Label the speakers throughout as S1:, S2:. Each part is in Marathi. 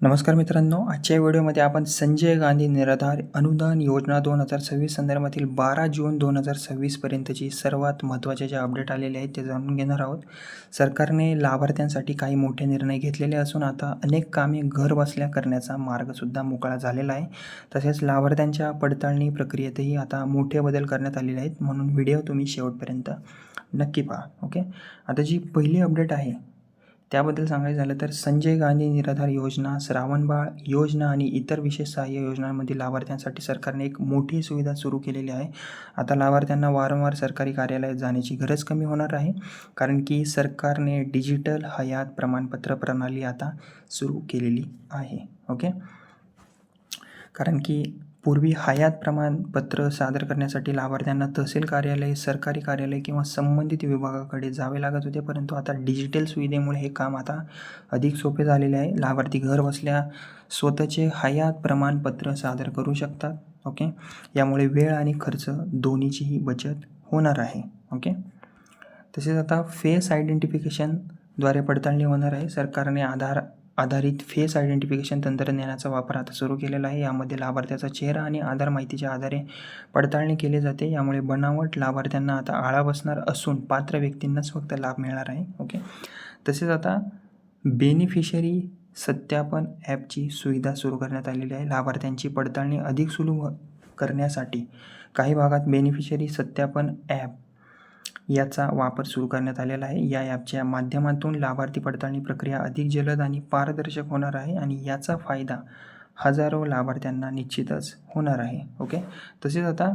S1: नमस्कार मित्रांनो, आजच्या व्हिडिओमध्ये आपण संजय गांधी निराधार अनुदान योजना 2026 संदर्भातील 12 जून 2026 पर्यंतची सर्वात महत्त्वाचे जे अपडेट आलेले आहेत ते जाणून घेणार आहोत. सरकारने लाभार्थ्यांसाठी काही मोठे निर्णय घेतलेले असून आता अनेक कामे घर बसल्या करण्याचा मार्गसुद्धा मोकळा झालेला आहे. तसेच लाभार्थ्यांच्या पडताळणी प्रक्रियेतही आता मोठे बदल करण्यात आलेले आहेत, म्हणून व्हिडिओ तुम्ही शेवटपर्यंत नक्की पहा. ओके, आता जी पहिली अपडेट आहे त्याबद्दल सांगायचं झालं तर संजय गांधी निराधार योजना, श्रावणबाळ योजना आणि इतर विशेष सहाय्य योजनांमधील लाभार्थ्यांसाठी सरकारने एक मोठी सुविधा सुरू केलेली आहे. आता लाभार्थ्यांना वारंवार सरकारी कार्यालयात जाण्याची गरज कमी होणार आहे, कारण की सरकारने डिजिटल हयात प्रमाणपत्र प्रणाली आता सुरू केलेली आहे. ओके, कारण की पूर्वी हयात प्रमाणपत्र सादर करण्यासाठी लाभार्थ्यांना तहसील कार्यालय, सरकारी कार्यालय किंवा संबंधित विभागाकडे जावे लागत होते, परंतु आता डिजिटल सुविधेमुळे हे काम आता अधिक सोपे झालेले आहे. लाभार्थी घर बसल्या स्वतःचे हयात प्रमाणपत्र सादर करू शकतात. ओके, यामुळे वेळ आणि खर्च दोन्हीचीही बचत होणार आहे. ओके, तसेच आता फेस आयडेंटिफिकेशनद्वारे पडताळणी होणार आहे. सरकारने आधारित फेस आयडेंटिफिकेशन तंत्रज्ञानाचा वापर आता सुरू केलेला आहे. यामध्ये लाभार्थ्याचा चेहरा आणि आधार माहितीच्या आधारे पडताळणी केली जाते. यामुळे बनावट लाभार्थ्यांना आता आळा बसणार असून पात्र व्यक्तींनाच फक्त लाभ मिळणार आहे. ओके, तसेच आता बेनिफिशरी सत्यापन ॲपची सुविधा सुरू करण्यात आलेली आहे. लाभार्थ्यांची पडताळणी अधिक सुलभ करण्यासाठी काही भागात बेनिफिशरी सत्यापन ॲप याचा वापर सुरू करण्यात आलेला आहे. या ॲपच्या माध्यमातून लाभार्थी पडताळणी प्रक्रिया अधिक जलद आणि पारदर्शक होणार आहे आणि याचा फायदा हजारो लाभार्थ्यांना निश्चितच होणार आहे. ओके, तसेच आता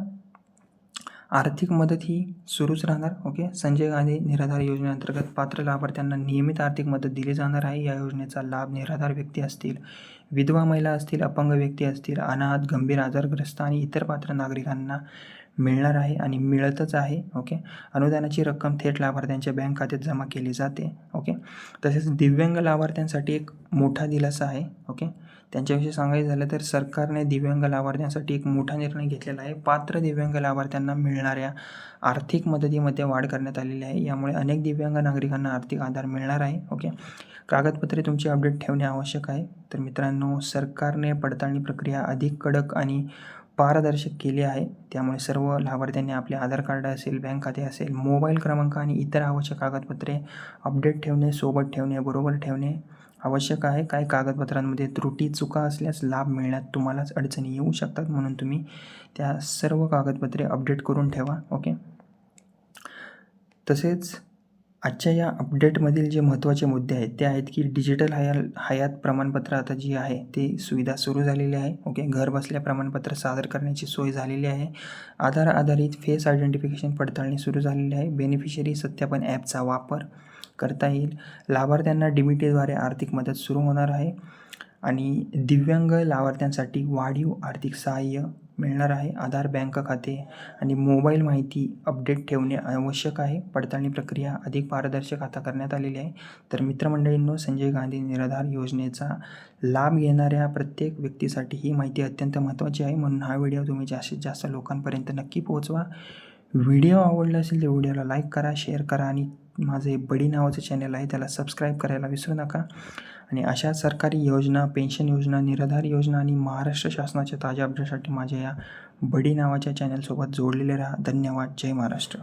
S1: आर्थिक मदत ही सुरूच राहणार. ओके, संजय गांधी निराधार योजनेअंतर्गत पात्र लाभार्थ्यांना नियमित आर्थिक मदत दिली जाणार आहे. या योजनेचा लाभ निराधार व्यक्ती असतील, विधवा महिला असतील, अपंग व्यक्ती असतील, अनाथ, गंभीर आजारग्रस्त आणि इतर पात्र नागरिकांना मिळणार आहे आणि मिळतच आहे. ओके, अनुदानाची रक्कम थेट लाभार्थ्यांच्या बँक खात्यात जमा केली जाते. ओके, तसेच दिव्यांग लाभार्थ्यांसाठी एक मोठा दिलासा आहे. ओके, त्यांच्याविषयी सांगायचं झालं तर सरकारने दिव्यांग लाभार्थ्यांसाठी एक मोठा निर्णय घेतलेला आहे. पात्र दिव्यांग लाभार्थ्यांना मिळणाऱ्या आर्थिक मदतीमध्ये वाढ करण्यात आलेली आहे. यामुळे अनेक दिव्यांग नागरिकांना आर्थिक आधार मिळणार आहे. ओके, कागदपत्रे तुमची अपडेट ठेवणे आवश्यक आहे. तर मित्रांनो, सरकारने पडताळणी प्रक्रिया अधिक कडक आणि पारदर्शक केली आहे. त्यामुळे सर्व लाभार्थ्यांनी आपले आधार कार्ड असेल, बँक खाते असेल, मोबाईल क्रमांक आणि इतर आवश्यक कागदपत्रे अपडेट ठेवणे, सोबत ठेवणे, बरोबर ठेवणे आवश्यक आहे. काही कागदपत्रांमध्ये त्रुटी, चुका असल्यास लाभ मिळण्यात तुम्हालाच अडचणी येऊ शकतात, म्हणून तुम्ही त्या सर्व कागदपत्रे अपडेट करून ठेवा. ओके, तसेच आजच्या या अपडेटमधील जे महत्त्वाचे मुद्दे आहेत ते आहेत की डिजिटल हयात प्रमाणपत्र आता जी आहे ती सुविधा सुरू झालेली आहे. ओके, घर बसल्या प्रमाणपत्र सादर करण्याची सोय झालेली आहे. आधार आधारित फेस आयडेंटिफिकेशन पडताळणी सुरू झालेली आहे. बेनिफिशरी सत्यापन ॲपचा वापर करता येईल. लाभार्थ्यांना DBTद्वारे आर्थिक मदत सुरू होणार आहे आणि दिव्यांग लाभार्थ्यांसाठी वाढीव आर्थिक सहाय्य मिळणार आहे. आधार, बँक खाते आणि मोबाईल माहिती अपडेट ठेवणे आवश्यक आहे. पडताळणी प्रक्रिया अधिक पारदर्शक आता करण्यात आलेली आहे. तर मित्रमंडळींनो, संजय गांधी निराधार योजनेचा लाभ घेणाऱ्या प्रत्येक व्यक्तीसाठी ही माहिती अत्यंत महत्त्वाची आहे, म्हणून हा व्हिडिओ तुम्ही जास्तीत जास्त लोकांपर्यंत नक्की पोहोचवा. व्हिडिओ आवडला असेल तर व्हिडिओला लाईक करा, शेअर करा आणि माझे बडी नावाचं चॅनल आहे त्याला सबस्क्राईब करायला विसरू नका. आणि अशा सरकारी योजना, पेन्शन योजना, निराधार योजना आणि महाराष्ट्र शासनाच्या ताज्या अपडेटसाठी माझ्या या बडी नावाच्या चॅनलसोबत जोडलेले राहा. धन्यवाद. जय महाराष्ट्र.